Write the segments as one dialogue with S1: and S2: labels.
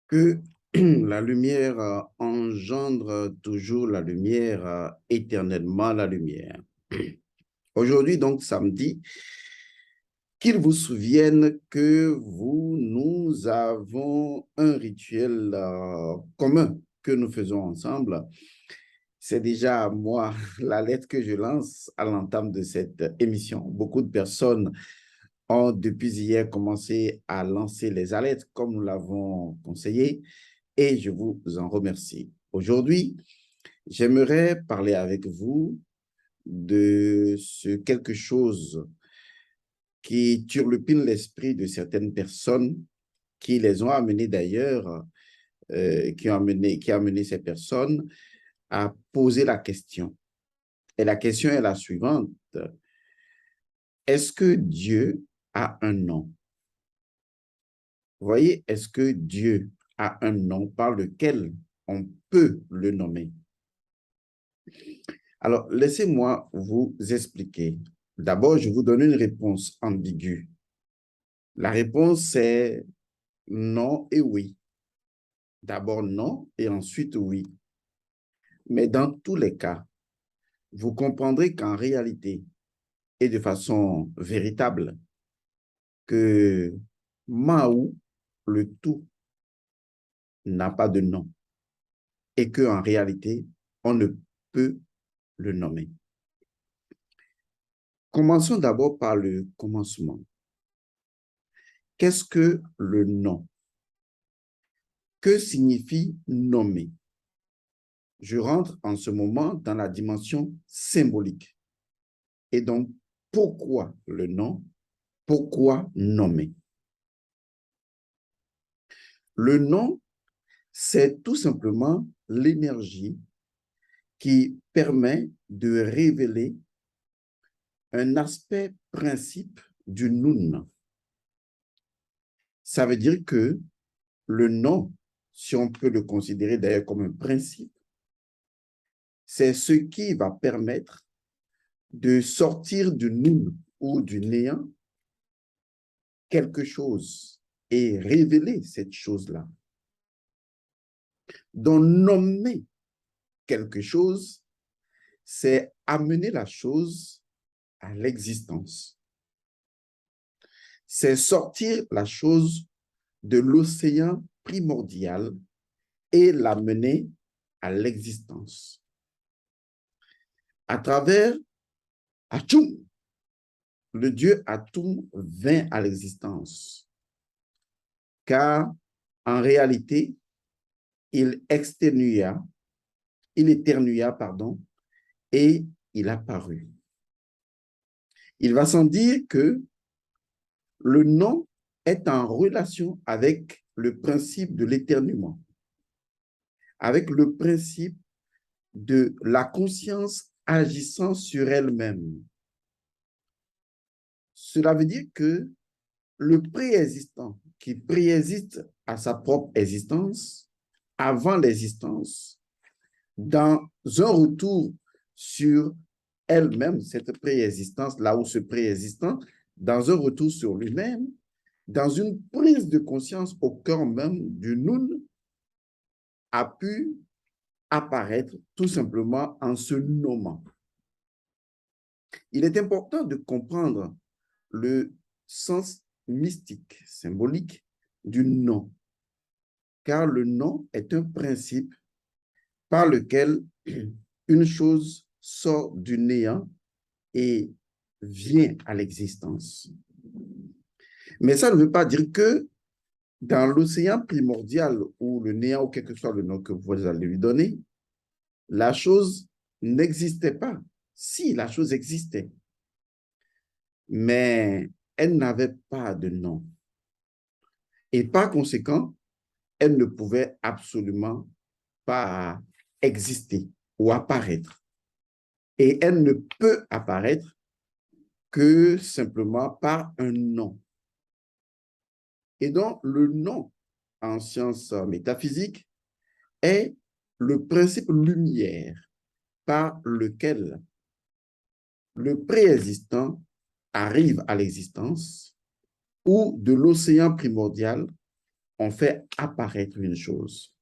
S1: que la lumière engendre toujours la lumière, éternellement la lumière. Aujourd'hui, donc samedi, qu'il vous souvienne que nous avons un rituel commun que nous faisons ensemble. C'est déjà moi la lettre que je lance à l'entame de cette émission. Beaucoup de personnes ont depuis hier commencé à lancer les alertes comme nous l'avons conseillé et je vous en remercie. Aujourd'hui, j'aimerais parler avec vous de ce quelque chose qui turlupine l'esprit de certaines personnes qui les ont amenées d'ailleurs, qui a amené ces personnes à poser la question. Et la question est la suivante. Est-ce que Dieu a un nom? Vous voyez, est-ce que Dieu a un nom par lequel on peut le nommer? Alors, laissez-moi vous expliquer. D'abord, je vous donne une réponse ambiguë. La réponse est non et oui. D'abord non et ensuite oui. Mais dans tous les cas, vous comprendrez qu'en réalité et de façon véritable, que Mahou, le tout, n'a pas de nom et qu'en réalité, on ne peut le nommer. Commençons d'abord par le commencement. Qu'est-ce que le nom? Que signifie nommer? Je rentre en ce moment dans la dimension symbolique. Et donc, pourquoi le nom? Pourquoi nommer? Le nom, c'est tout simplement l'énergie qui permet de révéler un aspect principe du noun. Ça veut dire que le nom, si on peut le considérer d'ailleurs comme un principe, c'est ce qui va permettre de sortir du noun ou du néant quelque chose et révéler cette chose-là. Donc, nommer quelque chose, c'est amener la chose à l'existence. C'est sortir la chose de l'océan primordial et l'amener à l'existence. À travers Atum, le dieu Atum vint à l'existence, car en réalité, il éternua, pardon, et il apparut. Il va sans dire que le nom est en relation avec le principe de l'éternuement, avec le principe de la conscience agissant sur elle-même. Cela veut dire que le préexistant qui préexiste à sa propre existence, avant l'existence, dans un retour sur elle-même, cette préexistence, là où ce préexistant, dans un retour sur lui-même, dans une prise de conscience au cœur même du Noun, a pu apparaître tout simplement en se nommant. Il est important de comprendre le sens mystique, symbolique du nom, car le nom est un principe par lequel une chose sort du néant et vient à l'existence. Mais ça ne veut pas dire que dans l'océan primordial ou le néant, ou quel que soit le nom que vous allez lui donner, la chose n'existait pas. Si, la chose existait, mais elle n'avait pas de nom. Et par conséquent, elle ne pouvait absolument pas exister ou apparaître. Et elle ne peut apparaître que simplement par un nom. Et donc, le nom en sciences métaphysiques est le principe lumière par lequel le préexistant arrive à l'existence ou de l'océan primordial on fait apparaître une chose.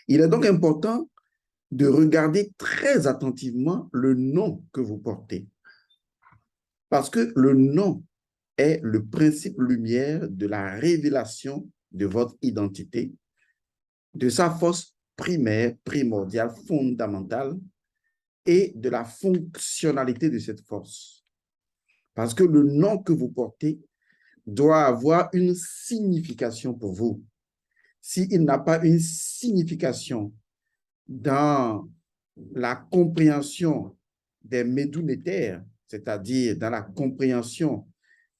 S1: Il est donc important de regarder très attentivement le nom que vous portez. Parce que le nom est le principe lumière de la révélation de votre identité, de sa force primaire, primordiale, fondamentale et de la fonctionnalité de cette force. Parce que le nom que vous portez doit avoir une signification pour vous. S'il n'a pas une signification dans la compréhension des médounétaires, c'est-à-dire dans la compréhension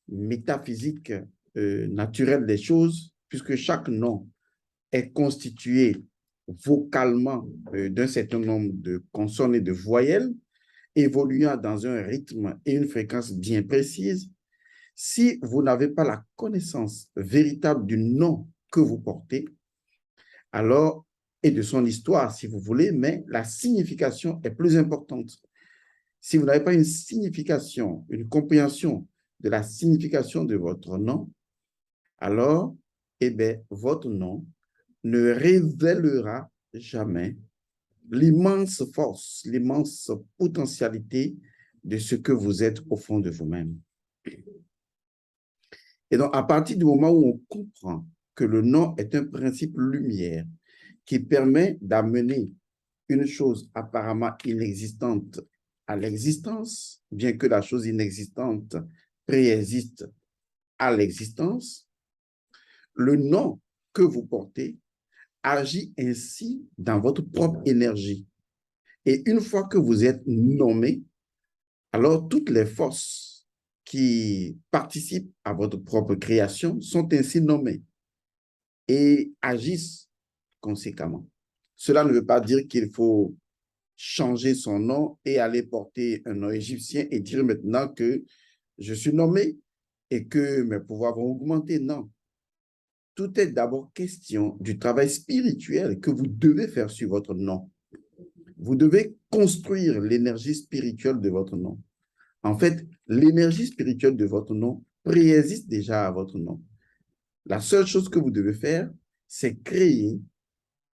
S1: métaphysique naturelle des choses, puisque chaque nom est constitué vocalement d'un certain nombre de consonnes et de voyelles, évoluant dans un rythme et une fréquence bien précise. Si vous n'avez pas la connaissance véritable du nom que vous portez, alors, et de son histoire, si vous voulez, mais la signification est plus importante. Si vous n'avez pas une signification, une compréhension de la signification de votre nom, alors, eh bien, votre nom ne révélera jamais l'immense force, l'immense potentialité de ce que vous êtes au fond de vous-même. Et donc, à partir du moment où on comprend que le nom est un principe lumière qui permet d'amener une chose apparemment inexistante à l'existence, bien que la chose inexistante préexiste à l'existence, le nom que vous portez agit ainsi dans votre propre énergie. Et une fois que vous êtes nommé, alors toutes les forces qui participent à votre propre création sont ainsi nommées et agissent conséquemment. Cela ne veut pas dire qu'il faut changer son nom et aller porter un nom égyptien et dire maintenant que je suis nommé et que mes pouvoirs vont augmenter. Non. Tout est d'abord question du travail spirituel que vous devez faire sur votre nom. Vous devez construire l'énergie spirituelle de votre nom. En fait, l'énergie spirituelle de votre nom préexiste déjà à votre nom. La seule chose que vous devez faire, c'est créer,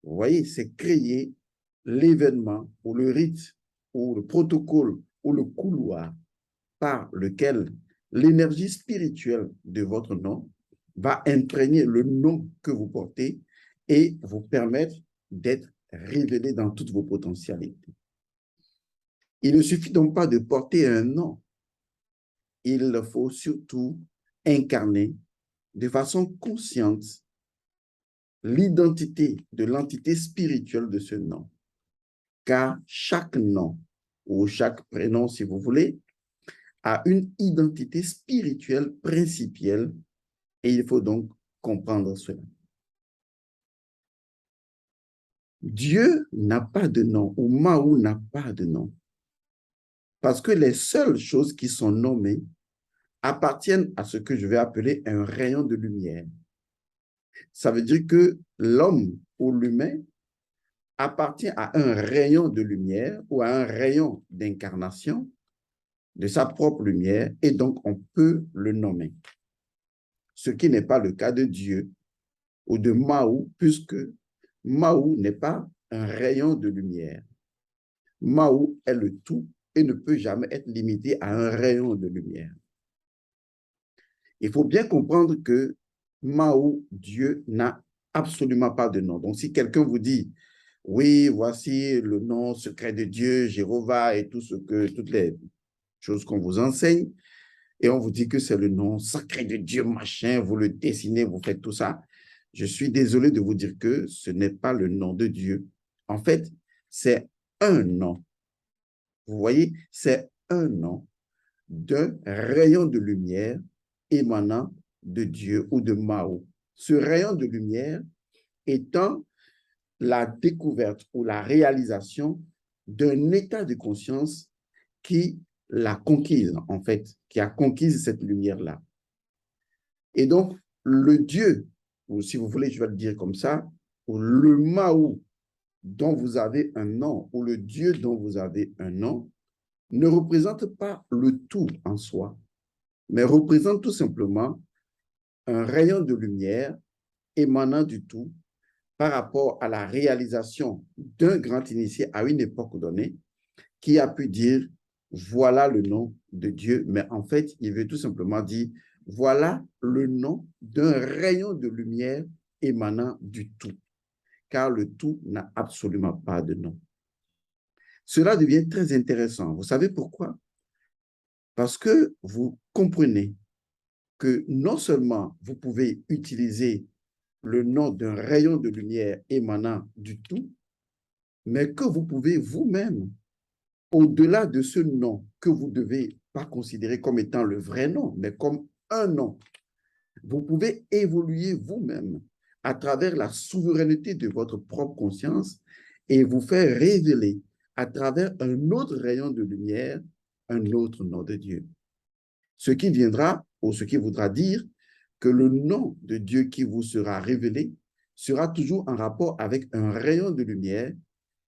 S1: vous voyez, c'est créer l'événement ou le rite ou le protocole ou le couloir par lequel l'énergie spirituelle de votre nom va imprégner le nom que vous portez et vous permettre d'être révélé dans toutes vos potentialités. Il ne suffit donc pas de porter un nom. Il faut surtout incarner de façon consciente l'identité de l'entité spirituelle de ce nom. Car chaque nom ou chaque prénom, si vous voulez, a une identité spirituelle principielle et il faut donc comprendre cela. Dieu n'a pas de nom ou Mahou n'a pas de nom parce que les seules choses qui sont nommées appartiennent à ce que je vais appeler un rayon de lumière. Ça veut dire que l'homme ou l'humain appartient à un rayon de lumière ou à un rayon d'incarnation de sa propre lumière et donc on peut le nommer. Ce qui n'est pas le cas de Dieu ou de Mahou, puisque Mahou n'est pas un rayon de lumière. Mahou est le tout et ne peut jamais être limité à un rayon de lumière. Il faut bien comprendre que Mahou, Dieu, n'a absolument pas de nom. Donc, si quelqu'un vous dit, oui, voici le nom secret de Dieu, Jéhovah et toutes les choses qu'on vous enseigne, et on vous dit que c'est le nom sacré de Dieu, machin, vous le dessinez, vous faites tout ça, je suis désolé de vous dire que ce n'est pas le nom de Dieu. En fait, c'est un nom. Vous voyez, c'est un nom d'un rayon de lumière émanant de Dieu ou de Mao. Ce rayon de lumière étant la découverte ou la réalisation d'un état de conscience qui l'a conquise, en fait, qui a conquis cette lumière-là. Et donc, le Dieu, ou si vous voulez, je vais le dire comme ça, ou le Mao dont vous avez un nom, ou le Dieu dont vous avez un nom, ne représente pas le tout en soi, mais représente tout simplement un rayon de lumière émanant du tout par rapport à la réalisation d'un grand initié à une époque donnée qui a pu dire, voilà le nom de Dieu, mais en fait, il veut tout simplement dire, voilà le nom d'un rayon de lumière émanant du tout, car le tout n'a absolument pas de nom. Cela devient très intéressant. Vous savez pourquoi? Parce que vous comprenez que non seulement vous pouvez utiliser le nom d'un rayon de lumière émanant du tout, mais que vous pouvez vous-même, au-delà de ce nom que vous ne devez pas considérer comme étant le vrai nom, mais comme un nom, vous pouvez évoluer vous-même à travers la souveraineté de votre propre conscience et vous faire révéler à travers un autre rayon de lumière un autre nom de Dieu. Ce qui viendra ou ce qui voudra dire que le nom de Dieu qui vous sera révélé sera toujours en rapport avec un rayon de lumière,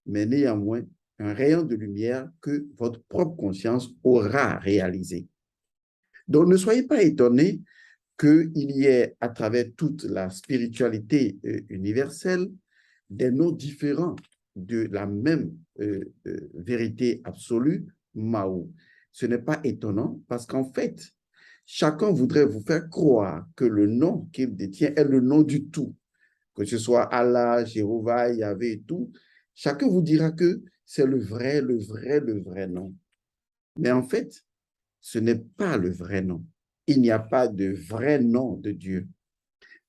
S1: mais néanmoins un rayon de lumière que votre propre conscience aura réalisé. Donc, ne soyez pas étonnés qu'il y ait à travers toute la spiritualité universelle des noms différents de la même vérité absolue, Mao. Ce n'est pas étonnant parce qu'en fait, chacun voudrait vous faire croire que le nom qu'il détient est le nom du tout, que ce soit Allah, Jéhovah, Yahvé et tout. Chacun vous dira que c'est le vrai, le vrai, le vrai nom. Mais en fait, ce n'est pas le vrai nom. Il n'y a pas de vrai nom de Dieu.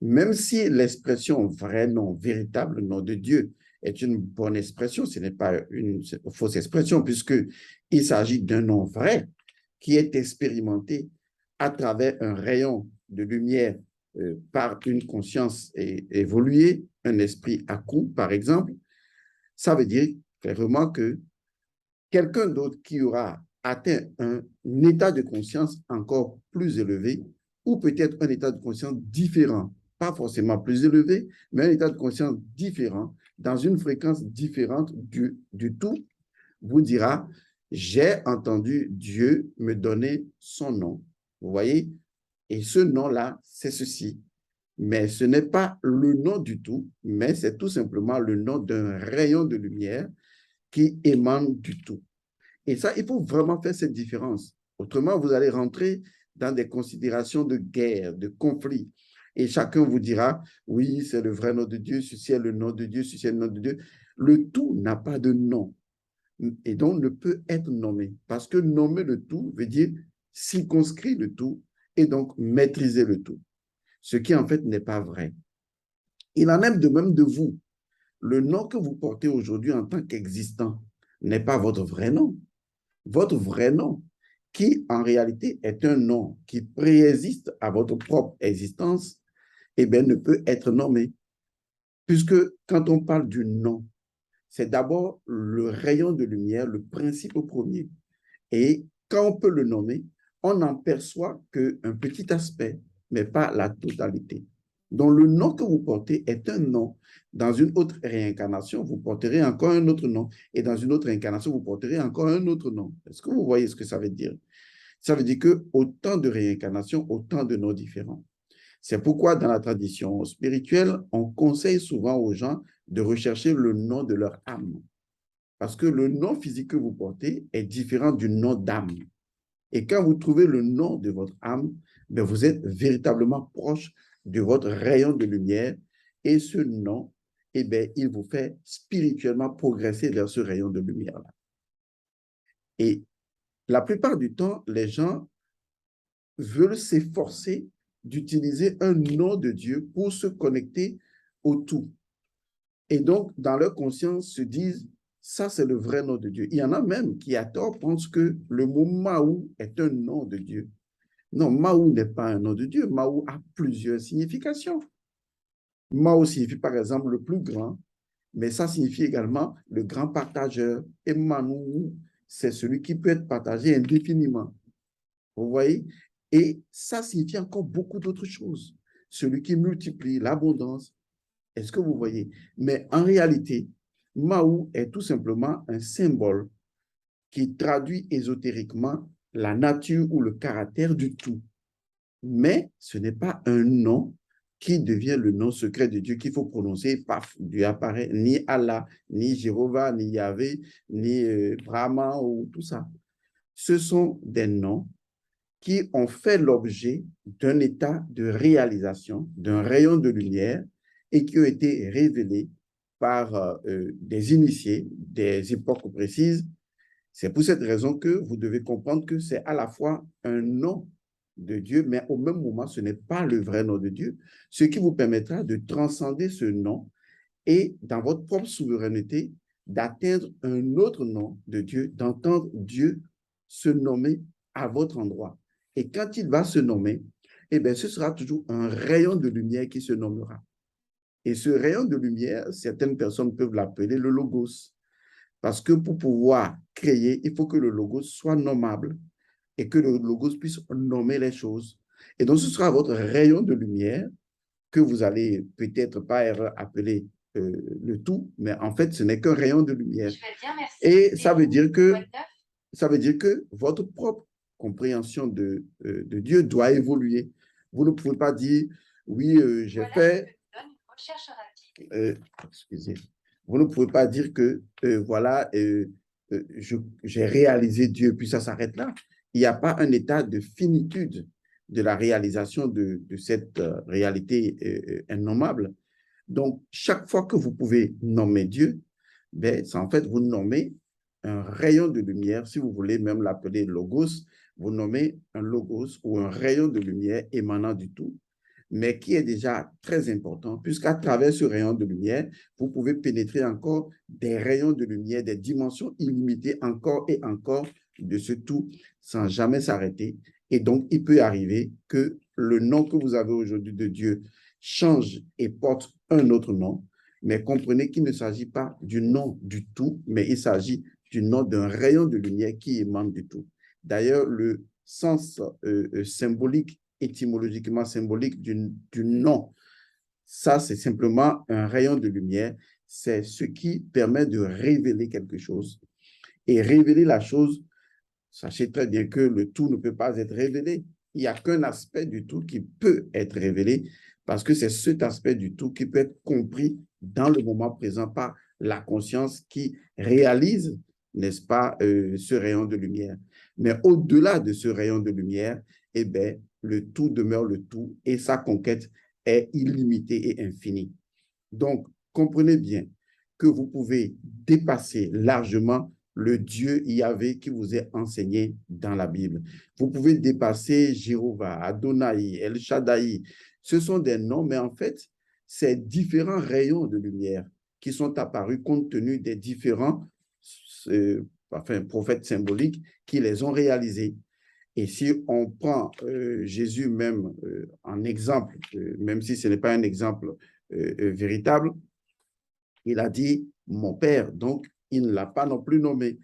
S1: Même si l'expression vrai nom, véritable nom de Dieu est une bonne expression, ce n'est pas une fausse expression, puisqu'il s'agit d'un nom vrai qui est expérimenté à travers un rayon de lumière par une conscience évoluée, un esprit accru, par exemple. Ça veut dire clairement que quelqu'un d'autre qui aura atteint un état de conscience encore plus élevé ou peut-être un état de conscience différent, pas forcément plus élevé, mais un état de conscience différent, dans une fréquence différente du tout, vous dira, j'ai entendu Dieu me donner son nom. Vous voyez? Et ce nom-là, c'est ceci. Mais ce n'est pas le nom du tout, mais c'est tout simplement le nom d'un rayon de lumière qui émane du tout. Et ça, il faut vraiment faire cette différence. Autrement, vous allez rentrer dans des considérations de guerre, de conflit. Et chacun vous dira, oui, c'est le vrai nom de Dieu, ceci est le nom de Dieu, ceci est le nom de Dieu. Le tout n'a pas de nom et donc ne peut être nommé. Parce que nommer le tout veut dire circonscrire le tout et donc maîtriser le tout. Ce qui en fait n'est pas vrai. Il en est de même de vous. Le nom que vous portez aujourd'hui en tant qu'existant n'est pas votre vrai nom. Votre vrai nom, qui en réalité est un nom qui préexiste à votre propre existence, eh bien, ne peut être nommé. Puisque quand on parle du nom, c'est d'abord le rayon de lumière, le principe premier. Et quand on peut le nommer, on n'en perçoit qu'un petit aspect, mais pas la totalité. Donc, le nom que vous portez est un nom. Dans une autre réincarnation, vous porterez encore un autre nom. Et dans une autre incarnation, vous porterez encore un autre nom. Est-ce que vous voyez ce que ça veut dire? Ça veut dire que autant de réincarnations, autant de noms différents. C'est pourquoi dans la tradition spirituelle, on conseille souvent aux gens de rechercher le nom de leur âme. Parce que le nom physique que vous portez est différent du nom d'âme. Et quand vous trouvez le nom de votre âme, bien vous êtes véritablement proche de votre rayon de lumière. Et ce nom, eh bien, il vous fait spirituellement progresser vers ce rayon de lumière-là. Et la plupart du temps, les gens veulent s'efforcer d'utiliser un nom de Dieu pour se connecter au tout. Et donc, dans leur conscience, se disent, ça, c'est le vrai nom de Dieu. Il y en a même qui, à tort, pensent que le mot Mahou est un nom de Dieu. Non, Mahou n'est pas un nom de Dieu. Mahou a plusieurs significations. Mahou signifie, par exemple, le plus grand, mais ça signifie également le grand partageur. Et Manou, c'est celui qui peut être partagé indéfiniment. Vous voyez? Et ça signifie encore beaucoup d'autres choses. Celui qui multiplie l'abondance. Est-ce que vous voyez? Mais en réalité, Mahou est tout simplement un symbole qui traduit ésotériquement la nature ou le caractère du tout. Mais ce n'est pas un nom qui devient le nom secret de Dieu qu'il faut prononcer, paf, Dieu apparaît, ni Allah, ni Jéhovah, ni Yahvé, ni Brahma ou tout ça. Ce sont des noms qui ont fait l'objet d'un état de réalisation, d'un rayon de lumière et qui ont été révélés par des initiés des époques précises. C'est pour cette raison que vous devez comprendre que c'est à la fois un nom de Dieu, mais au même moment, ce n'est pas le vrai nom de Dieu, ce qui vous permettra de transcender ce nom et, dans votre propre souveraineté, d'atteindre un autre nom de Dieu, d'entendre Dieu se nommer à votre endroit. Et quand il va se nommer, eh bien, ce sera toujours un rayon de lumière qui se nommera. Et ce rayon de lumière, certaines personnes peuvent l'appeler le logos. Parce que pour pouvoir créer, il faut que le logos soit nommable et que le logos puisse nommer les choses. Et donc, ce sera votre rayon de lumière que vous allez peut-être pas appeler le tout, mais en fait, ce n'est qu'un rayon de lumière. Et ça veut dire que votre propre compréhension de Dieu doit évoluer. Vous ne pouvez pas dire, oui, j'ai fait... excusez. Vous ne pouvez pas dire que, voilà, j'ai réalisé Dieu, puis ça s'arrête là. Il n'y a pas un état de finitude de la réalisation de cette réalité innommable. Donc, chaque fois que vous pouvez nommer Dieu, ben, en fait, vous nommez un rayon de lumière, si vous voulez même l'appeler logos, vous nommez un logos ou un rayon de lumière émanant du tout, mais qui est déjà très important, puisqu'à travers ce rayon de lumière, vous pouvez pénétrer encore des rayons de lumière, des dimensions illimitées encore et encore de ce tout, sans jamais s'arrêter. Et donc, il peut arriver que le nom que vous avez aujourd'hui de Dieu change et porte un autre nom, mais comprenez qu'il ne s'agit pas du nom du tout, mais il s'agit du nom d'un rayon de lumière qui émane du tout. D'ailleurs, le sens symbolique, étymologiquement symbolique du nom, ça, c'est simplement un rayon de lumière. C'est ce qui permet de révéler quelque chose. Et révéler la chose, sachez très bien que le tout ne peut pas être révélé. Il n'y a qu'un aspect du tout qui peut être révélé parce que c'est cet aspect du tout qui peut être compris dans le moment présent par la conscience qui réalise, n'est-ce pas, ce rayon de lumière. Mais au-delà de ce rayon de lumière, eh bien, le tout demeure le tout et sa conquête est illimitée et infinie. Donc, comprenez bien que vous pouvez dépasser largement le Dieu Yahvé qui vous est enseigné dans la Bible. Vous pouvez dépasser Jéhovah, Adonai, El Shaddai. Ce sont des noms, mais en fait, c'est différents rayons de lumière qui sont apparus compte tenu des différents prophètes symboliques qui les ont réalisés. Et si on prend Jésus même en exemple, même si ce n'est pas un exemple véritable, il a dit mon père, donc il ne l'a pas non plus nommé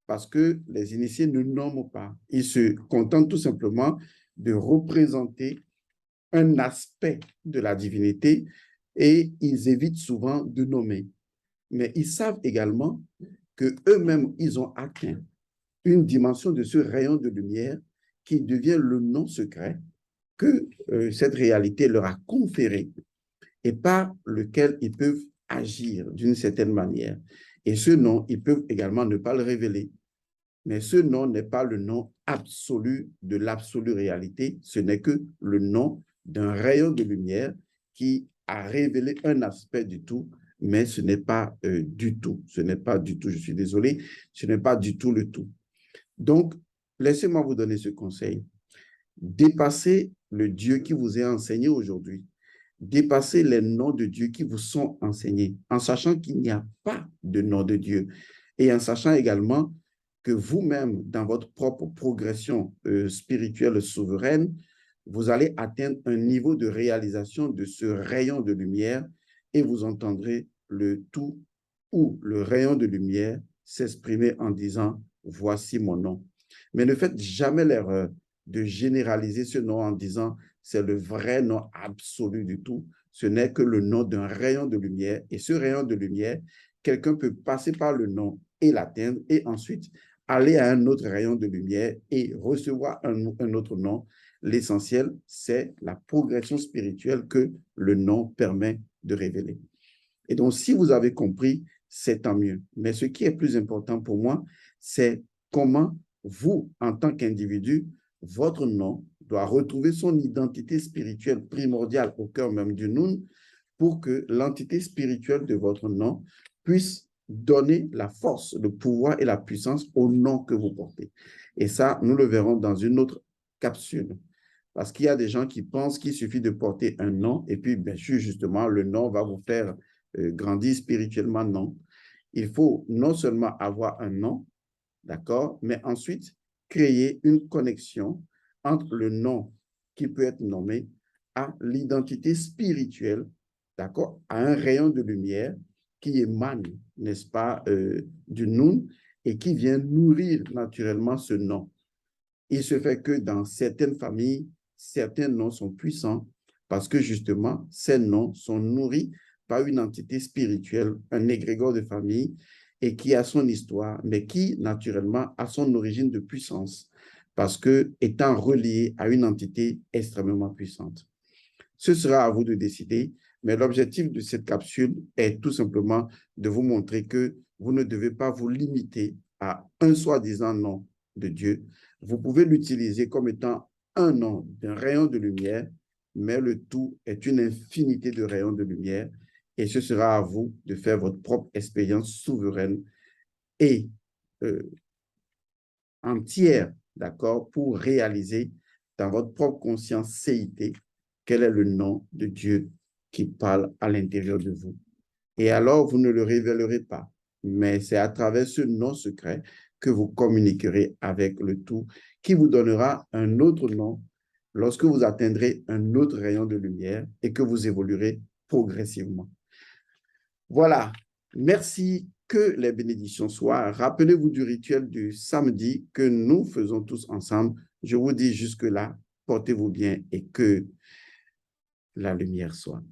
S1: parce que les initiés ne nomment pas. Ils se contentent tout simplement de représenter un aspect de la divinité et ils évitent souvent de nommer. Mais ils savent également que eux-mêmes, ils ont atteint une dimension de ce rayon de lumière qui devient le nom secret que cette réalité leur a conféré et par lequel ils peuvent agir d'une certaine manière. Et ce nom, ils peuvent également ne pas le révéler. Mais ce nom n'est pas le nom absolu de l'absolue réalité, ce n'est que le nom d'un rayon de lumière qui a révélé un aspect du tout, mais ce n'est pas du tout, ce n'est pas du tout, je suis désolé, ce n'est pas du tout le tout. Donc, laissez-moi vous donner ce conseil. Dépassez le Dieu qui vous est enseigné aujourd'hui. Dépassez les noms de Dieu qui vous sont enseignés, en sachant qu'il n'y a pas de nom de Dieu et en sachant également que vous-même, dans votre propre progression spirituelle souveraine, vous allez atteindre un niveau de réalisation de ce rayon de lumière et vous entendrez le tout ou le rayon de lumière s'exprimer en disant « Voici mon nom ». Mais ne faites jamais l'erreur de généraliser ce nom en disant c'est le vrai nom absolu du tout. Ce n'est que le nom d'un rayon de lumière. Et ce rayon de lumière, quelqu'un peut passer par le nom et l'atteindre et ensuite aller à un autre rayon de lumière et recevoir un autre nom. l'essentiel, c'est la progression spirituelle que le nom permet de révéler. Et donc, si vous avez compris, c'est tant mieux. Mais ce qui est plus important pour moi, c'est comment vous, en tant qu'individu, votre nom doit retrouver son identité spirituelle primordiale au cœur même du Nun pour que l'entité spirituelle de votre nom puisse donner la force, le pouvoir et la puissance au nom que vous portez. Et ça, nous le verrons dans une autre capsule. Parce qu'il y a des gens qui pensent qu'il suffit de porter un nom et puis, bien sûr, justement, le nom va vous faire grandir spirituellement. Non. Il faut non seulement avoir un nom, d'accord, mais ensuite créer une connexion entre le nom qui peut être nommé à l'identité spirituelle, d'accord, à un rayon de lumière qui émane, n'est-ce pas, du Nun et qui vient nourrir naturellement ce nom. Il se fait que dans certaines familles, certains noms sont puissants parce que justement, ces noms sont nourris par une entité spirituelle, un égrégore de famille, et qui a son histoire, mais qui naturellement a son origine de puissance parce que étant relié à une entité extrêmement puissante. Ce sera à vous de décider, mais l'objectif de cette capsule est tout simplement de vous montrer que vous ne devez pas vous limiter à un soi-disant nom de Dieu. Vous pouvez l'utiliser comme étant un nom d'un rayon de lumière, mais le tout est une infinité de rayons de lumière et ce sera à vous de faire votre propre expérience souveraine et entière, d'accord, pour réaliser dans votre propre conscience CIT quel est le nom de Dieu qui parle à l'intérieur de vous. Et alors, vous ne le révélerez pas, mais c'est à travers ce nom secret que vous communiquerez avec le tout, qui vous donnera un autre nom lorsque vous atteindrez un autre rayon de lumière et que vous évoluerez progressivement. Voilà, merci, que les bénédictions soient. Rappelez-vous du rituel du samedi que nous faisons tous ensemble. Je vous dis jusque-là, portez-vous bien et que la lumière soit.